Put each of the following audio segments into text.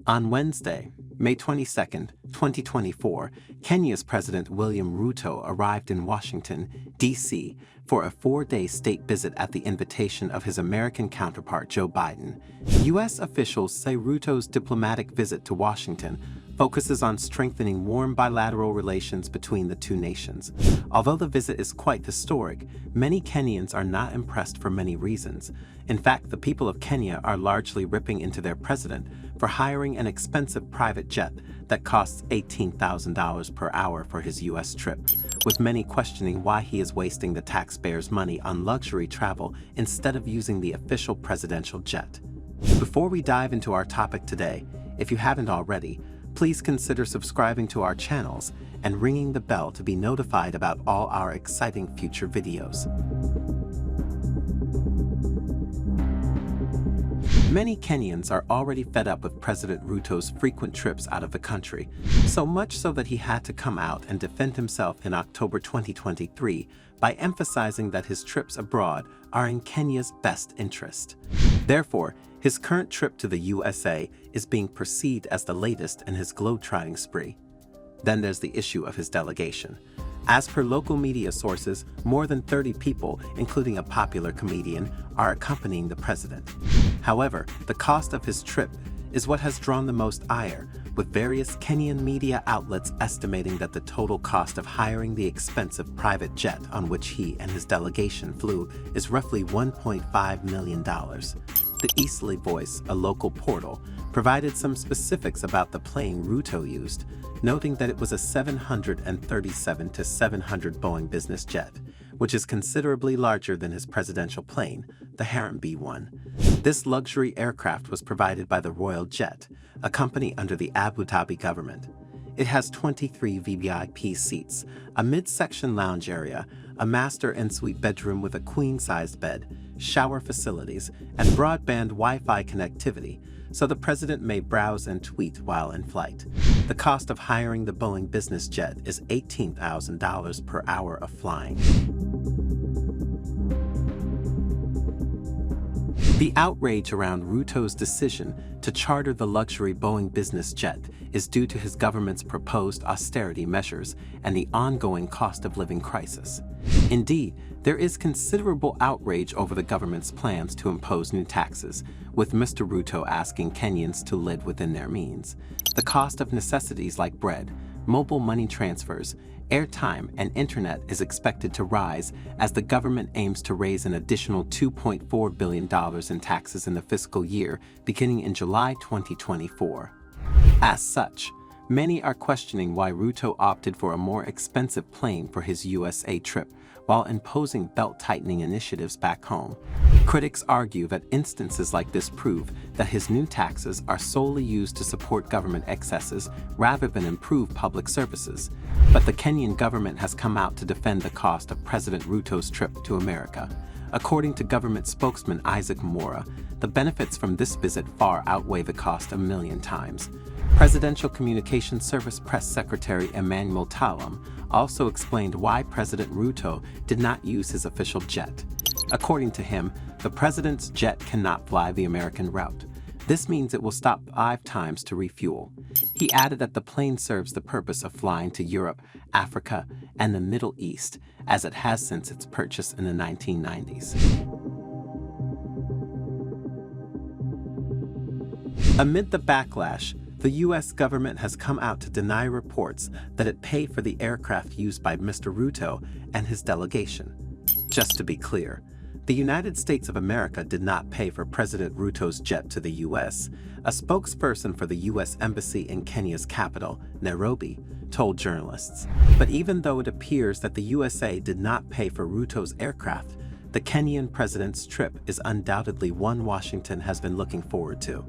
On Wednesday, May 22, 2024, Kenya's President William Ruto arrived in Washington, D.C. for a 4-day state visit at the invitation of his American counterpart Joe Biden. U.S. officials say Ruto's diplomatic visit to Washington focuses on strengthening warm bilateral relations between the two nations. Although the visit is quite historic, many Kenyans are not impressed for many reasons. In fact, the people of Kenya are largely ripping into their president for hiring an expensive private jet that costs $18,000 per hour for his U.S. trip, with many questioning why he is wasting the taxpayers' money on luxury travel instead of using the official presidential jet. Before we dive into our topic today, if you haven't already, please consider subscribing to our channels and ringing the bell to be notified about all our exciting future videos. Many Kenyans are already fed up with President Ruto's frequent trips out of the country, so much so that he had to come out and defend himself in October 2023 by emphasizing that his trips abroad are in Kenya's best interest. Therefore, his current trip to the USA is being perceived as the latest in his globetrotting spree. Then there's the issue of his delegation. As per local media sources, more than 30 people, including a popular comedian, are accompanying the president. However, the cost of his trip is what has drawn the most ire, with various Kenyan media outlets estimating that the total cost of hiring the expensive private jet on which he and his delegation flew is roughly $1.5 million. The Eastleigh Voice, a local portal, provided some specifics about the plane Ruto used, noting that it was a 737-700 Boeing Business Jet, which is considerably larger than his presidential plane, the Harambee One. This luxury aircraft was provided by the Royal Jet, a company under the Abu Dhabi government. It has 23 VVIP seats, a midsection lounge area, a master ensuite bedroom with a queen-sized bed, shower facilities, and broadband Wi-Fi connectivity, so the president may browse and tweet while in flight. The cost of hiring the Boeing Business Jet is $18,000 per hour of flying. The outrage around Ruto's decision to charter the luxury Boeing Business Jet is due to his government's proposed austerity measures and the ongoing cost of living crisis. Indeed, there is considerable outrage over the government's plans to impose new taxes, with Mr. Ruto asking Kenyans to live within their means. The cost of necessities like bread, mobile money transfers, airtime, and internet is expected to rise as the government aims to raise an additional $2.4 billion in taxes in the fiscal year beginning in July 2024. As such, many are questioning why Ruto opted for a more expensive plane for his USA trip while imposing belt-tightening initiatives back home. Critics argue that instances like this prove that his new taxes are solely used to support government excesses rather than improve public services. But the Kenyan government has come out to defend the cost of President Ruto's trip to America. According to government spokesman Isaac Mora, the benefits from this visit far outweigh the cost a million times. Presidential Communications Service Press Secretary Emmanuel Talam also explained why President Ruto did not use his official jet. According to him, the president's jet cannot fly the American route. This means it will stop 5 times to refuel. He added that the plane serves the purpose of flying to Europe, Africa, and the Middle East, as it has since its purchase in the 1990s. Amid the backlash, the U.S. government has come out to deny reports that it paid for the aircraft used by Mr. Ruto and his delegation. Just to be clear, the United States of America did not pay for President Ruto's jet to the U.S. A spokesperson for the U.S. Embassy in Kenya's capital, Nairobi, told journalists. But even though it appears that the USA did not pay for Ruto's aircraft, the Kenyan president's trip is undoubtedly one Washington has been looking forward to.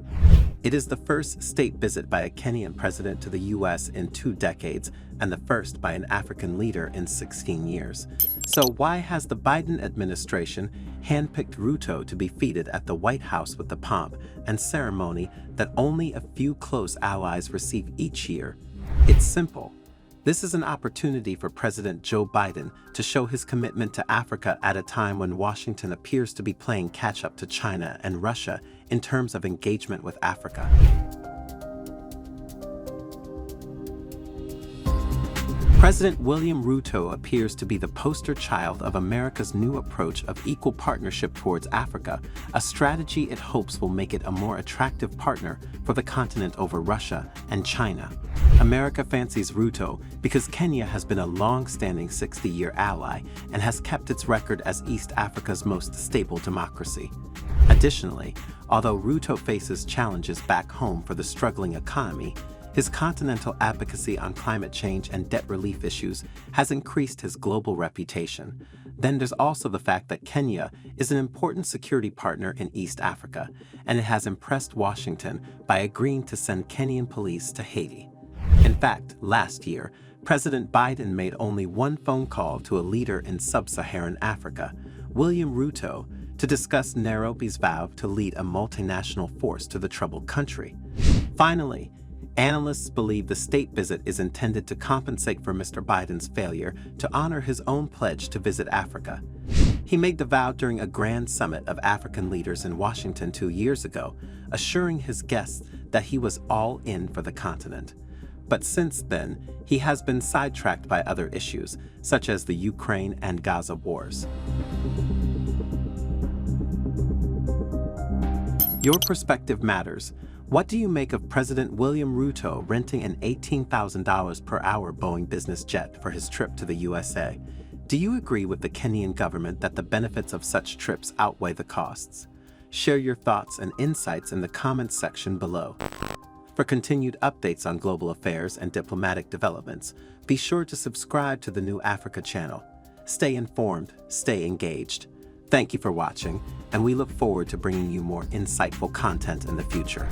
It is the first state visit by a Kenyan president to the U.S. in 2 decades and the first by an African leader in 16 years. So why has the Biden administration handpicked Ruto to be feted at the White House with the pomp and ceremony that only a few close allies receive each year? It's simple. This is an opportunity for President Joe Biden to show his commitment to Africa at a time when Washington appears to be playing catch-up to China and Russia in terms of engagement with Africa. President William Ruto appears to be the poster child of America's new approach of equal partnership towards Africa, a strategy it hopes will make it a more attractive partner for the continent over Russia and China. America fancies Ruto because Kenya has been a long-standing 60-year ally and has kept its record as East Africa's most stable democracy. Additionally, although Ruto faces challenges back home for the struggling economy, his continental advocacy on climate change and debt relief issues has increased his global reputation. Then there's also the fact that Kenya is an important security partner in East Africa, and it has impressed Washington by agreeing to send Kenyan police to Haiti. In fact, last year, President Biden made only one phone call to a leader in sub-Saharan Africa, William Ruto, to discuss Nairobi's vow to lead a multinational force to the troubled country. Finally, analysts believe the state visit is intended to compensate for Mr. Biden's failure to honor his own pledge to visit Africa. He made the vow during a grand summit of African leaders in Washington 2 years ago, assuring his guests that he was all in for the continent. But since then, he has been sidetracked by other issues, such as the Ukraine and Gaza wars. Your perspective matters. What do you make of President William Ruto renting an $18,000 per hour Boeing Business Jet for his trip to the USA? Do you agree with the Kenyan government that the benefits of such trips outweigh the costs? Share your thoughts and insights in the comments section below. For continued updates on global affairs and diplomatic developments, be sure to subscribe to the New Africa channel. Stay informed, stay engaged. Thank you for watching, and we look forward to bringing you more insightful content in the future.